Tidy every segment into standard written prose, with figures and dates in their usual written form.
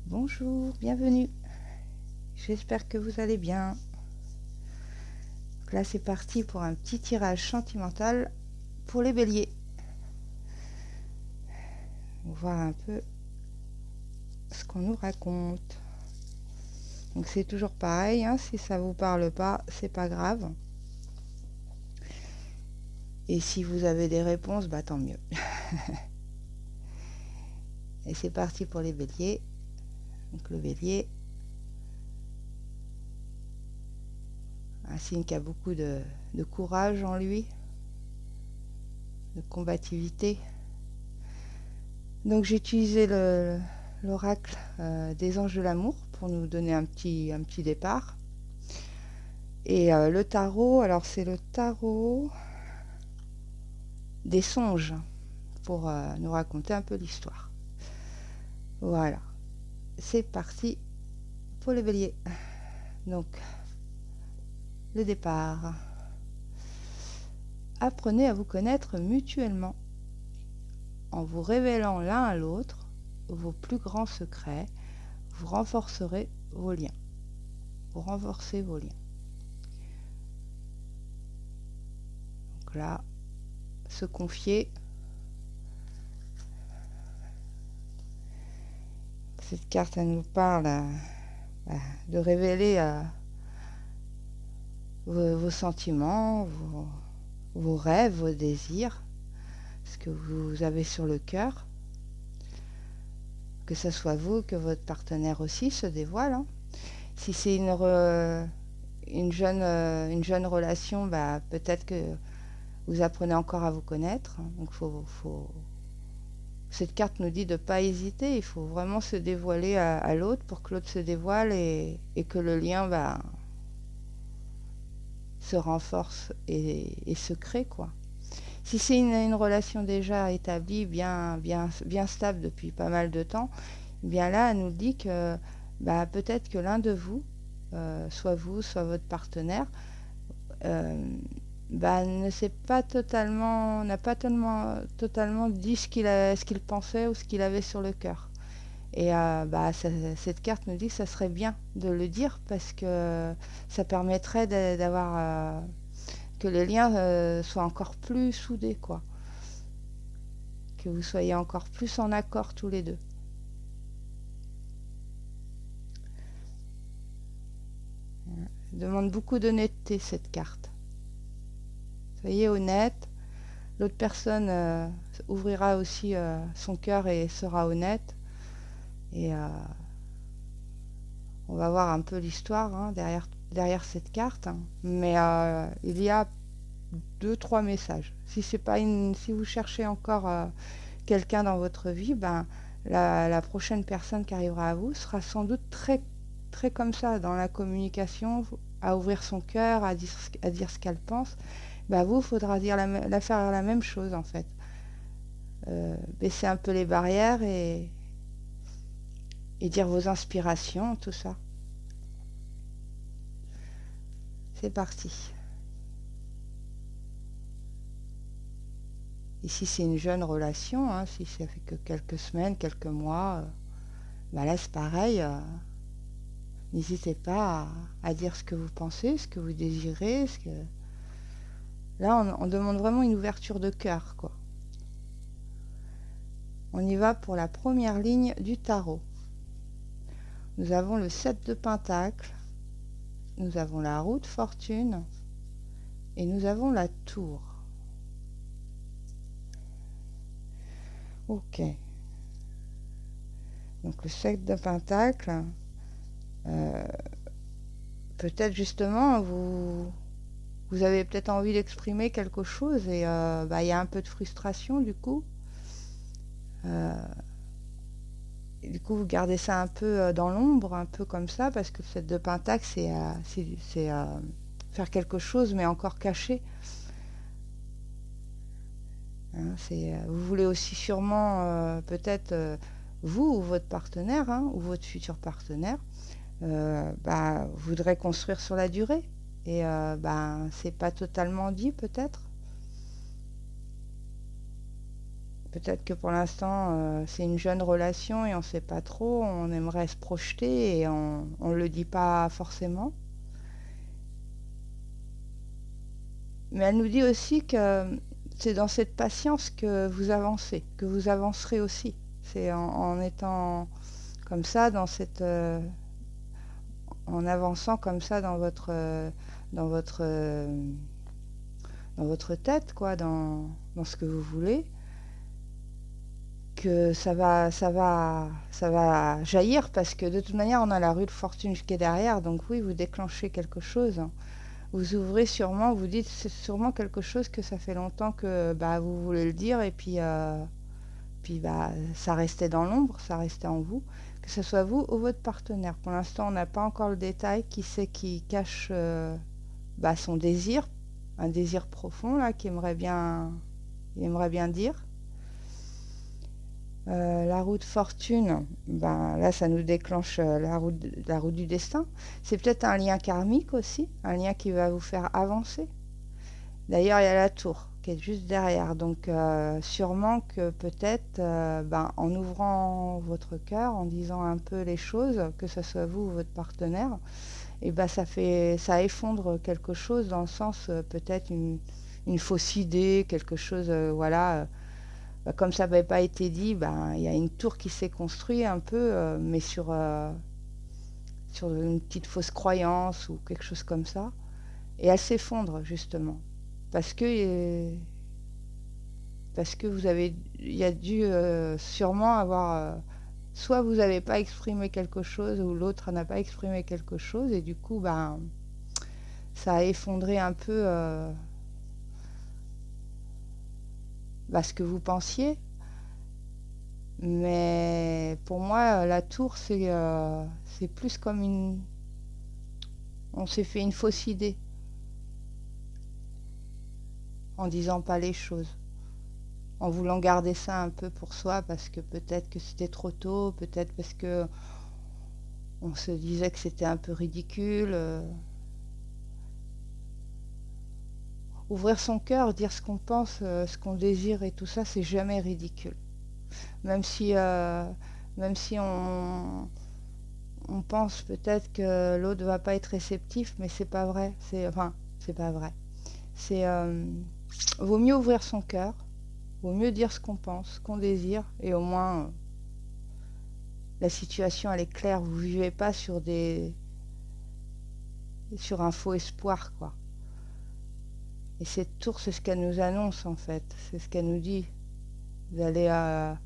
Bonjour, bienvenue. J'espère que vous allez bien. Donc là, c'est parti pour un petit tirage sentimental pour les béliers. On va voir un peu ce qu'on nous raconte. Donc c'est toujours pareil, hein, si ça vous parle pas, c'est pas grave. Et si vous avez des réponses, bah tant mieux. Et c'est parti pour les béliers. Donc le bélier, un signe qui a beaucoup de courage en lui, de combativité. Donc j'ai utilisé l'oracle des anges de l'amour pour nous donner un petit départ. Et le tarot, alors c'est le tarot des songes pour nous raconter un peu l'histoire. Voilà, c'est parti pour les béliers. Donc, le départ. Apprenez à vous connaître mutuellement en vous révélant l'un à l'autre vos plus grands secrets. Vous renforcerez vos liens. Vous renforcez vos liens. Donc là, se confier. Cette carte, elle nous parle de révéler vos sentiments, vos rêves, vos désirs, ce que vous avez sur le cœur. Que ce soit vous, que votre partenaire aussi se dévoile. Hein. Si c'est une jeune relation, bah, peut-être que vous apprenez encore à vous connaître. Donc cette carte nous dit de ne pas hésiter. Il faut vraiment se dévoiler à l'autre pour que l'autre se dévoile et que le lien se renforce et se crée, quoi. Si c'est une relation déjà établie, bien stable depuis pas mal de temps, bien là, elle nous dit que peut-être que l'un de vous, soit vous, soit votre partenaire, ne sait pas totalement, n'a pas totalement dit ce qu'il pensait ou ce qu'il avait sur le cœur. Et cette carte nous dit que ça serait bien de le dire parce que ça permettrait d'avoir que le lien soit encore plus soudé, quoi. Que vous soyez encore plus en accord tous les deux. Demande beaucoup d'honnêteté, cette carte. Soyez honnête. L'autre personne ouvrira aussi son cœur et sera honnête. Et on va voir un peu l'histoire, hein, derrière cette carte. Hein. Mais il y a 2-3 messages. Si vous cherchez encore quelqu'un dans votre vie, la prochaine personne qui arrivera à vous sera sans doute très, très comme ça, dans la communication, à ouvrir son cœur, à dire ce qu'elle pense. Vous, il faudra faire la même chose, en fait. Baisser un peu les barrières et dire vos inspirations, tout ça. C'est parti. Et si c'est une jeune relation, hein, si ça fait que quelques semaines, quelques mois, là c'est pareil. N'hésitez pas à dire ce que vous pensez, ce que vous désirez. Là, on demande vraiment une ouverture de cœur, quoi. On y va pour la première ligne du tarot. Nous avons le 7 de Pentacle, nous avons la roue de fortune et nous avons la tour. Ok. Donc le 7 de Pentacle, peut-être justement vous avez peut-être envie d'exprimer quelque chose et y a un peu de frustration du coup. Et du coup, vous gardez ça un peu dans l'ombre, un peu comme ça, parce que le 7 de Pentacle, c'est faire quelque chose, mais encore caché. Hein, vous voulez aussi sûrement, peut-être, vous ou votre partenaire, hein, ou votre futur partenaire, voudrait construire sur la durée. Et c'est pas totalement dit, peut-être peut-être que pour l'instant, c'est une jeune relation et on ne sait pas trop, on aimerait se projeter et on ne le dit pas forcément. Mais elle nous dit aussi que c'est dans cette patience que vous avancez, que vous avancerez aussi. C'est en étant comme ça, en avançant comme ça dans votre, euh, dans votre tête, quoi, dans ce que vous voulez, que ça va jaillir parce que de toute manière, on a la rue de fortune qui est derrière. Donc oui, vous déclenchez quelque chose. Vous ouvrez sûrement, vous dites c'est sûrement quelque chose que ça fait longtemps que bah, vous voulez le dire et puis bah, ça restait dans l'ombre, ça restait en vous, que ce soit vous ou votre partenaire. Pour l'instant, on n'a pas encore le détail qui c'est qui cache bah, son désir, un désir profond là, il aimerait bien dire. La roue de fortune, ben, là ça nous déclenche la roue du destin. C'est peut-être un lien karmique aussi, un lien qui va vous faire avancer. D'ailleurs, il y a la tour qui est juste derrière. Donc, sûrement que peut-être, ben, en ouvrant votre cœur, en disant un peu les choses, que ce soit vous ou votre partenaire, et ben, ça effondre quelque chose dans le sens, peut-être une fausse idée, quelque chose, voilà. Ben, comme ça n'avait pas été dit, ben, il y a une tour qui s'est construite un peu, mais sur une petite fausse croyance ou quelque chose comme ça. Et elle s'effondre, justement. Parce que parce que vous avez, il y a dû sûrement avoir, soit vous n'avez pas exprimé quelque chose ou l'autre n'a pas exprimé quelque chose et du coup, ben, ça a effondré un peu bah, ce que vous pensiez. Mais pour moi, la tour, c'est plus comme une, on s'est fait une fausse idée en disant pas les choses, en voulant garder ça un peu pour soi parce que peut-être que c'était trop tôt, peut-être parce que on se disait que c'était un peu ridicule. Ouvrir son cœur, dire ce qu'on pense, ce qu'on désire et tout ça, c'est jamais ridicule. Même si, même si on pense peut-être que l'autre va pas être réceptif, mais c'est pas vrai. C'est pas vrai. C'est vaut mieux ouvrir son cœur, vaut mieux dire ce qu'on pense, ce qu'on désire, et au moins la situation elle est claire. Vous vivez pas sur un faux espoir, quoi. Et cette tour, c'est ce qu'elle nous annonce en fait, c'est ce qu'elle nous dit. Vous allez à...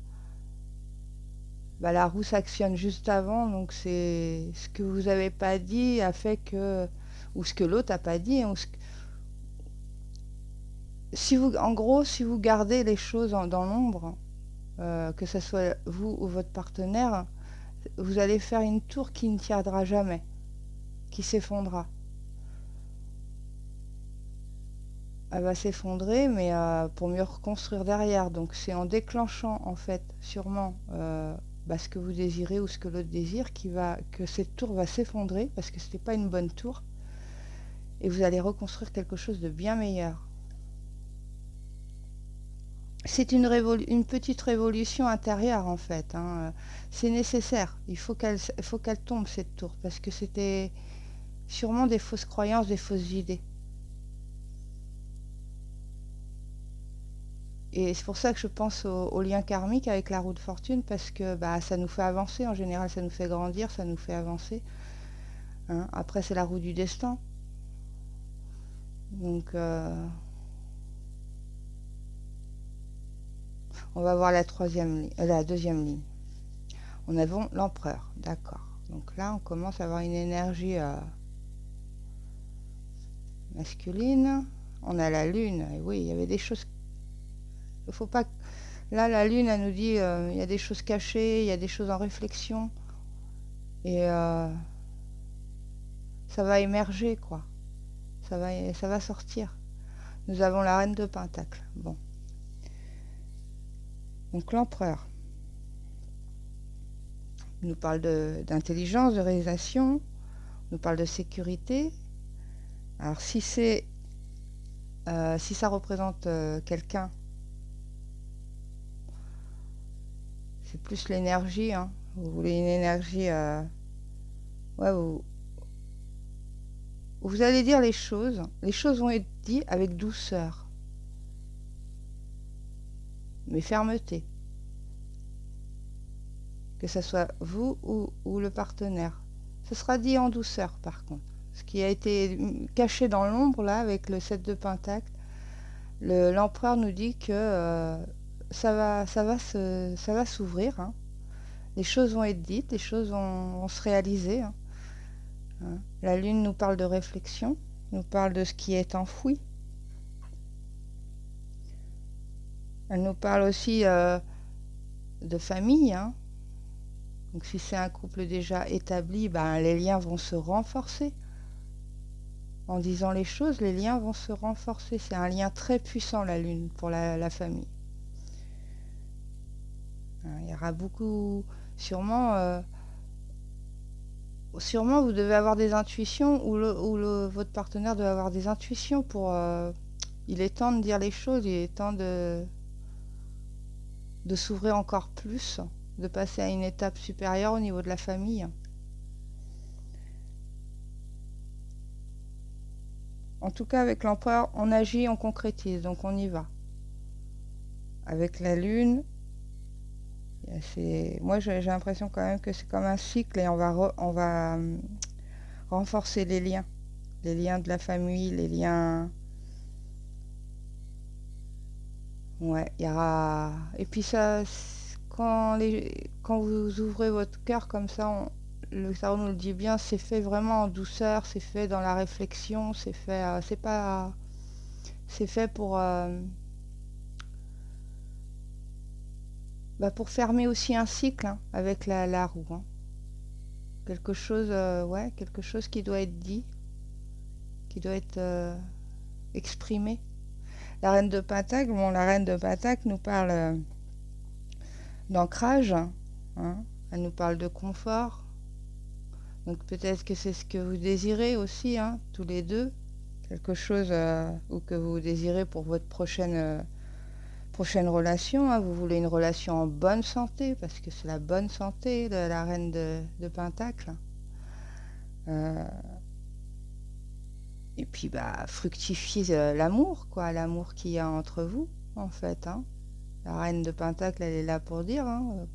Bah, la roue s'actionne juste avant, donc c'est ce que vous n'avez pas dit a fait que... Ou ce que l'autre n'a pas dit. Si vous, en gros, si vous gardez les choses dans l'ombre, que ce soit vous ou votre partenaire, vous allez faire une tour qui ne tiendra jamais, qui s'effondrera. Elle va s'effondrer, mais pour mieux reconstruire derrière. Donc c'est en déclenchant, en fait, sûrement bah, ce que vous désirez ou ce que l'autre désire, que cette tour va s'effondrer, parce que ce n'était pas une bonne tour, et vous allez reconstruire quelque chose de bien meilleur. C'est une petite révolution intérieure, en fait. Hein. C'est nécessaire. Faut qu'elle tombe, cette tour, parce que c'était sûrement des fausses croyances, des fausses idées. Et c'est pour ça que je pense au lien karmique avec la roue de fortune, parce que bah, ça nous fait avancer, en général ça nous fait grandir, ça nous fait avancer. Hein. Après c'est la roue du destin. Donc on va voir la deuxième ligne. On a l'empereur, d'accord. Donc là on commence à avoir une énergie masculine. On a la lune, et oui, il y avait des choses... Il faut pas... Là la lune elle nous dit il y a des choses cachées, il y a des choses en réflexion. Et ça va émerger, quoi. Ça va sortir. Nous avons la reine de Pentacle. Bon. Donc l'empereur nous parle d'intelligence, de réalisation, nous parle de sécurité. Alors si ça représente quelqu'un C'est plus l'énergie, hein. Vous voulez une énergie... ouais, vous allez dire les choses vont être dites avec douceur, mais fermeté. Que ce soit vous ou le partenaire. Ce sera dit en douceur, par contre. Ce qui a été caché dans l'ombre, là, avec le 7 de Pentacle, l'empereur nous dit que ça va s'ouvrir, hein. Les choses vont être dites, les choses vont se réaliser, hein. La lune nous parle de réflexion, nous parle de ce qui est enfoui. Elle nous parle aussi de famille, hein. Donc si c'est un couple déjà établi, ben, les liens vont se renforcer. En disant les choses, les liens vont se renforcer. C'est un lien très puissant, la lune, pour la famille. Il y aura beaucoup... Sûrement, sûrement vous devez avoir des intuitions, ou votre partenaire doit avoir des intuitions pour... il est temps de dire les choses, il est temps de s'ouvrir encore plus, de passer à une étape supérieure au niveau de la famille. En tout cas, avec l'empereur, on agit, on concrétise, donc on y va. Avec la lune, moi j'ai l'impression quand même que c'est comme un cycle et on va renforcer les liens de la famille, les liens... Ouais, il y aura... Et puis ça, quand vous ouvrez votre cœur comme ça, le tarot nous le dit bien, c'est fait vraiment en douceur, c'est fait dans la réflexion, c'est fait... c'est fait pour fermer aussi un cycle, hein, avec la roue, hein. Quelque chose, quelque chose qui doit être dit, qui doit être exprimé. La reine de Pentacle, la reine de Pentacle nous parle d'ancrage, hein. Elle nous parle de confort. Donc peut-être que c'est ce que vous désirez aussi, hein, tous les deux. Quelque chose ou que vous désirez pour votre prochaine relation, hein. Vous voulez une relation en bonne santé, parce que c'est la bonne santé de la reine de Pentacle. Et puis fructifier l'amour, quoi, l'amour qu'il y a entre vous, en fait, hein. La reine de Pentacle, elle est là pour dire, hein,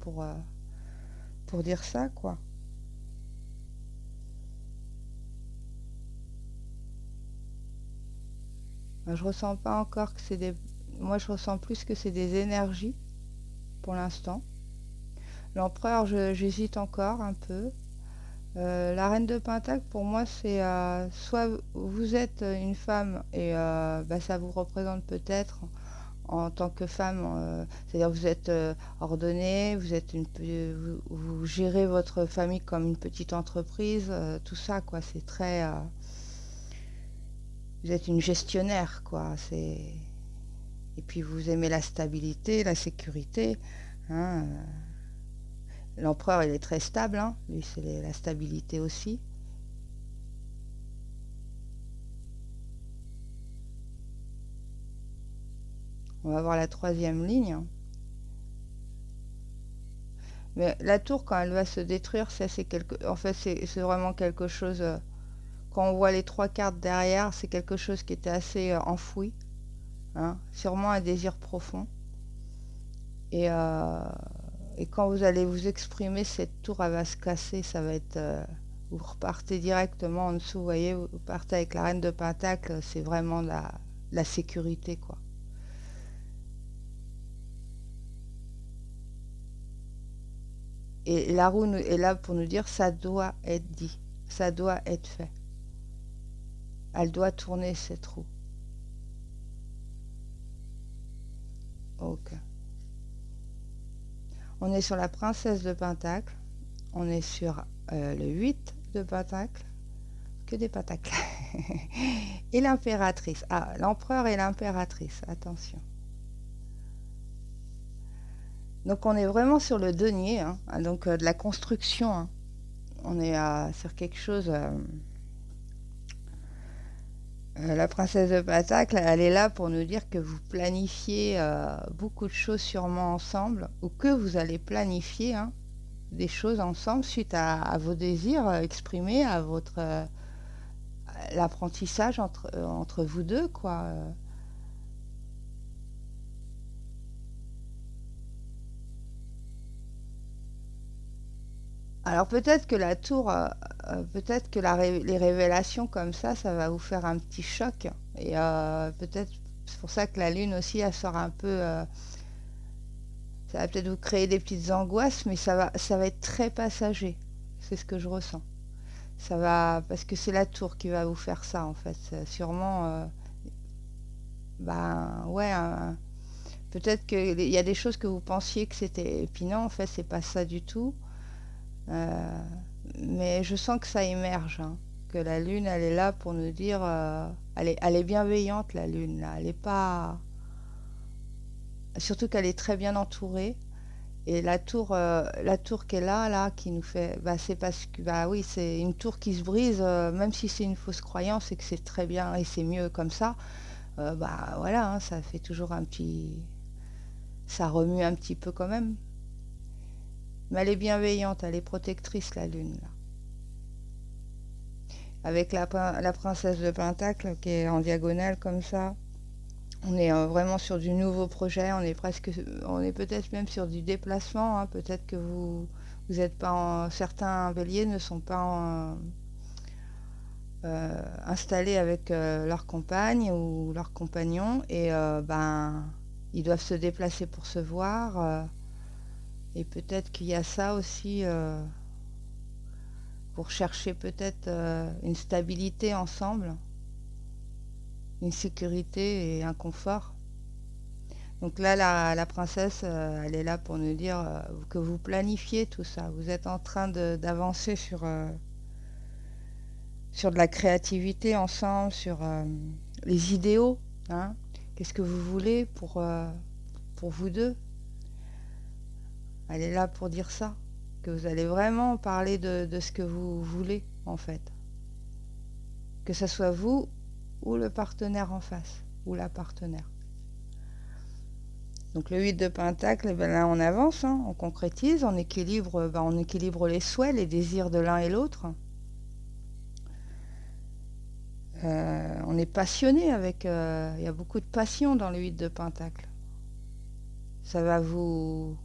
pour dire ça, quoi. Je ressens pas encore que c'est des... Moi, je ressens plus que c'est des énergies, pour l'instant. L'empereur, j'hésite encore un peu. La reine de Pentacle, pour moi, c'est soit vous êtes une femme et ça vous représente peut-être en tant que femme, c'est-à-dire vous êtes ordonnée, vous gérez votre famille comme une petite entreprise, tout ça, quoi. C'est très... vous êtes une gestionnaire, quoi. Et puis vous aimez la stabilité, la sécurité, hein. L'empereur, il est très stable, hein. Lui, c'est la stabilité aussi. On va voir la troisième ligne. Mais la tour, quand elle va se détruire, en fait, c'est vraiment quelque chose... quand on voit les trois cartes derrière, c'est quelque chose qui était assez enfoui, hein. Sûrement un désir profond. Et quand vous allez vous exprimer, cette tour, elle va se casser, ça va être... vous repartez directement en dessous, vous voyez, vous partez avec la reine de Pentacle, c'est vraiment la sécurité, quoi. Et la roue est là pour nous dire, ça doit être dit, ça doit être fait. Elle doit tourner, cette roue. Ok. On est sur la princesse de Pentacle, on est sur le 8 de Pentacle, que des pentacles. Et l'impératrice. Ah, l'empereur et l'impératrice, attention. Donc on est vraiment sur le denier, hein, donc de la construction, hein. On est sur quelque chose La princesse de Pentacle, elle est là pour nous dire que vous planifiez beaucoup de choses sûrement ensemble, ou que vous allez planifier hein, des choses ensemble suite à vos désirs exprimés, à votre l'apprentissage entre vous deux, quoi. Alors peut-être que la tour, peut-être que les révélations comme ça va vous faire un petit choc. Et peut-être, c'est pour ça que la lune aussi, elle sort un peu, ça va peut-être vous créer des petites angoisses, mais ça va être très passager. C'est ce que je ressens. Ça va, parce que c'est la tour qui va vous faire ça en fait. Sûrement, ben ouais, peut-être qu'il y a des choses que vous pensiez que c'était. Et puis non, en fait, c'est pas ça du tout. Euh, mais je sens que ça émerge, hein, que la lune, elle est là pour nous dire, elle est bienveillante la lune là. Elle est pas, surtout qu'elle est très bien entourée. Et la tour qui est là, qui nous fait, bah c'est parce que, bah oui, c'est une tour qui se brise, même si c'est une fausse croyance et que c'est très bien et c'est mieux comme ça. Bah voilà, hein, ça fait toujours un petit, ça remue un petit peu quand même. Mais elle est bienveillante, elle est protectrice la lune là. Avec la princesse de Pentacle qui est en diagonale comme ça. On est vraiment sur du nouveau projet, on est peut-être même sur du déplacement, hein. Peut-être que vous êtes pas certains béliers ne sont pas installés avec leur compagne ou leur compagnon et ben ils doivent se déplacer pour se voir et peut-être qu'il y a ça aussi pour chercher peut-être une stabilité ensemble, une sécurité et un confort. Donc là, la princesse, elle est là pour nous dire que vous planifiez tout ça. Vous êtes en train d'avancer sur de la créativité ensemble, sur les idéaux. Hein. Qu'est-ce que vous voulez pour vous deux? Elle est là pour dire ça. Que vous allez vraiment parler de ce que vous voulez, en fait. Que ce soit vous ou le partenaire en face, ou la partenaire. Donc le 8 de Pentacle, ben là on avance, hein, on concrétise, on équilibre les souhaits, les désirs de l'un et l'autre. On est passionné avec... Il y a beaucoup de passion dans le 8 de Pentacle. Ça va vous...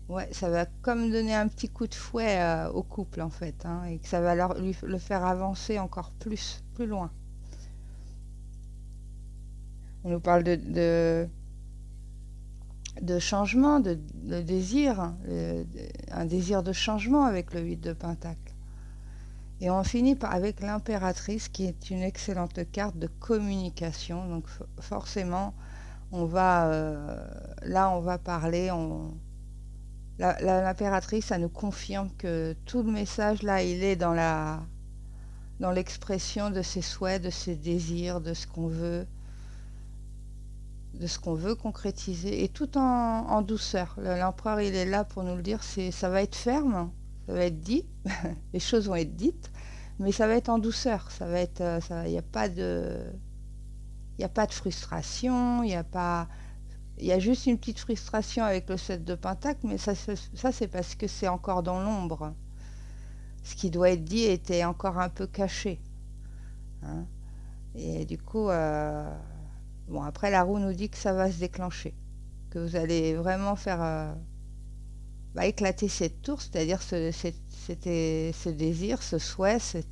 Ouais, ça va comme donner un petit coup de fouet au couple en fait, hein, et que ça va le faire avancer encore plus loin. On nous parle de changement, de désir, hein, un désir de changement avec le 8 de Pentacle. Et on finit avec l'impératrice qui est une excellente carte de communication. Donc forcément, là on va parler. L'impératrice, ça nous confirme que tout le message là, il est dans l'expression de ses souhaits, de ses désirs, de ce qu'on veut concrétiser, et tout en douceur. L'empereur, il est là pour nous le dire. Ça va être ferme, ça va être dit, les choses vont être dites, mais ça va être en douceur. Ça va être, il n'y a pas il y a pas de frustration, il y a juste une petite frustration avec le 7 de Pentacle, mais ça c'est parce que c'est encore dans l'ombre. Ce qui doit être dit était encore un peu caché. Hein. Et du coup, bon, après la roue nous dit que ça va se déclencher, que vous allez vraiment faire éclater cette tour, c'est-à-dire ce désir, ce souhait, c'est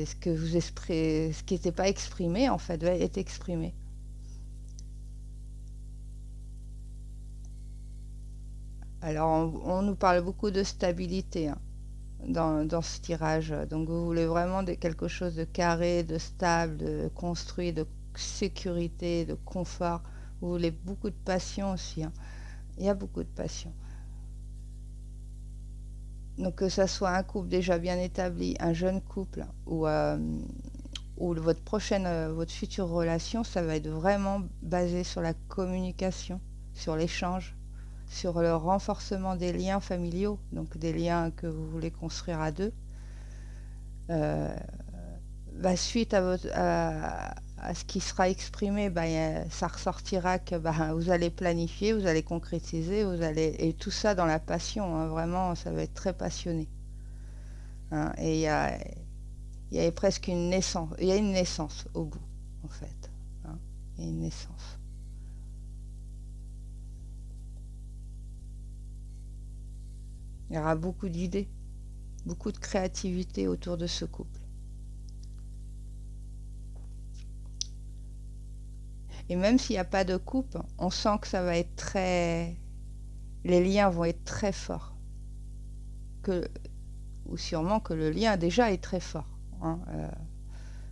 ce que vous exprimez, ce qui n'était pas exprimé en fait, va être exprimé. Alors on nous parle beaucoup de stabilité hein, dans ce tirage, donc vous voulez vraiment quelque chose de carré, de stable, de construit, de sécurité, de confort. Vous voulez beaucoup de passion aussi. Hein. Il y a beaucoup de passion. Donc que ça soit un couple déjà bien établi, un jeune couple ou votre future relation, ça va être vraiment basé sur la communication, sur l'échange, sur le renforcement des liens familiaux, donc des liens que vous voulez construire à deux. Euh, suite à ce qui sera exprimé, ça ressortira que vous allez planifier, vous allez concrétiser, et tout ça dans la passion, hein, vraiment, ça va être très passionné. Hein, et il y a presque une naissance, il y a une naissance au bout, en fait. Hein, il y a une naissance. Il y aura beaucoup d'idées, beaucoup de créativité autour de ce couple. Et même s'il n'y a pas de couple, on sent que ça va être très... Les liens vont être très forts. Ou sûrement que le lien déjà est très fort. Hein,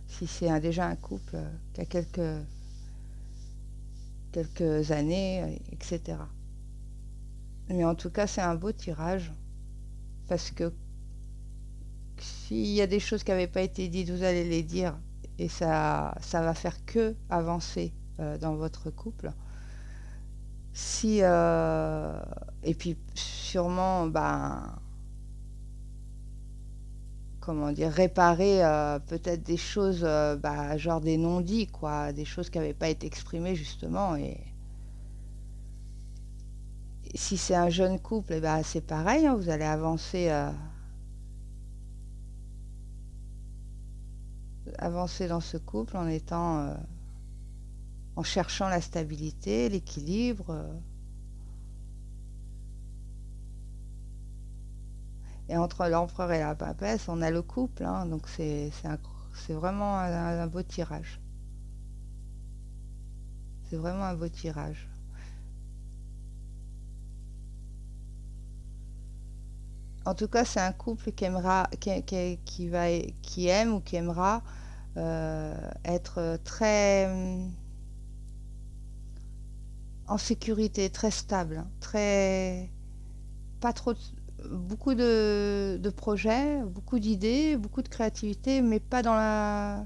si c'est déjà un couple qui a quelques années, etc. Mais en tout cas, c'est un beau tirage. Parce que s'il y a des choses qui n'avaient pas été dites, vous allez les dire. Et ça va faire que avancer dans votre couple. Si, et puis sûrement, comment dire, réparer peut-être des choses, genre des non-dits, quoi, des choses qui n'avaient pas été exprimées justement. Et si c'est un jeune couple, c'est pareil, hein, vous allez avancer dans ce couple en cherchant la stabilité, l'équilibre. Et entre l'empereur et la papesse, on a le couple, hein, donc c'est vraiment un beau tirage. C'est vraiment un beau tirage. En tout cas, c'est un couple qui aimera, qui aime ou qui aimera être très en sécurité, très stable, hein, très pas trop beaucoup de projets, beaucoup d'idées, beaucoup de créativité, mais pas dans la.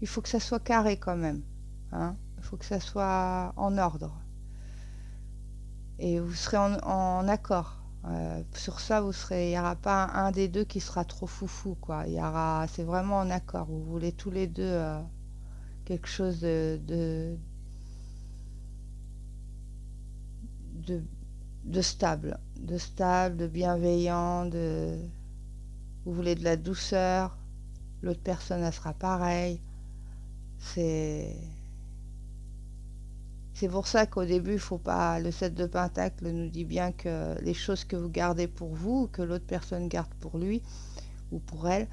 Il faut que ça soit carré quand même. Hein. Il faut que ça soit en ordre. Et vous serez en accord. Sur ça, il n'y aura pas un des deux qui sera trop foufou, quoi. C'est vraiment en accord. Vous voulez tous les deux quelque chose de, de stable, de bienveillant, vous voulez de la douceur. L'autre personne, elle sera pareille. C'est C'est pour ça qu'au début, il faut pas. Le 7 de Pentacle nous dit bien que les choses que vous gardez pour vous, que l'autre personne garde pour lui ou pour elle,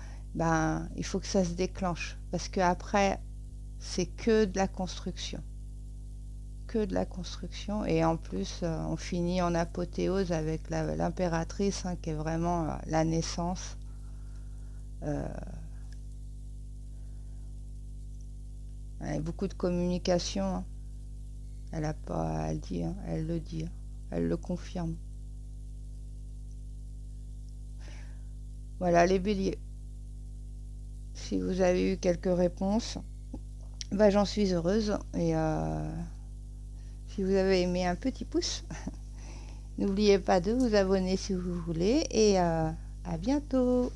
il faut que ça se déclenche. Parce qu'après, c'est que de la construction. Que de la construction. Et en plus, on finit en apothéose avec l'impératrice, hein, qui est vraiment la naissance. Euh, beaucoup de communication. Hein. Elle a pas, elle dit, hein, elle le dit, hein, elle le confirme. Voilà les béliers. Si vous avez eu quelques réponses, j'en suis heureuse. Et si vous avez aimé, un petit pouce. N'oubliez pas de vous abonner si vous voulez. Et à bientôt.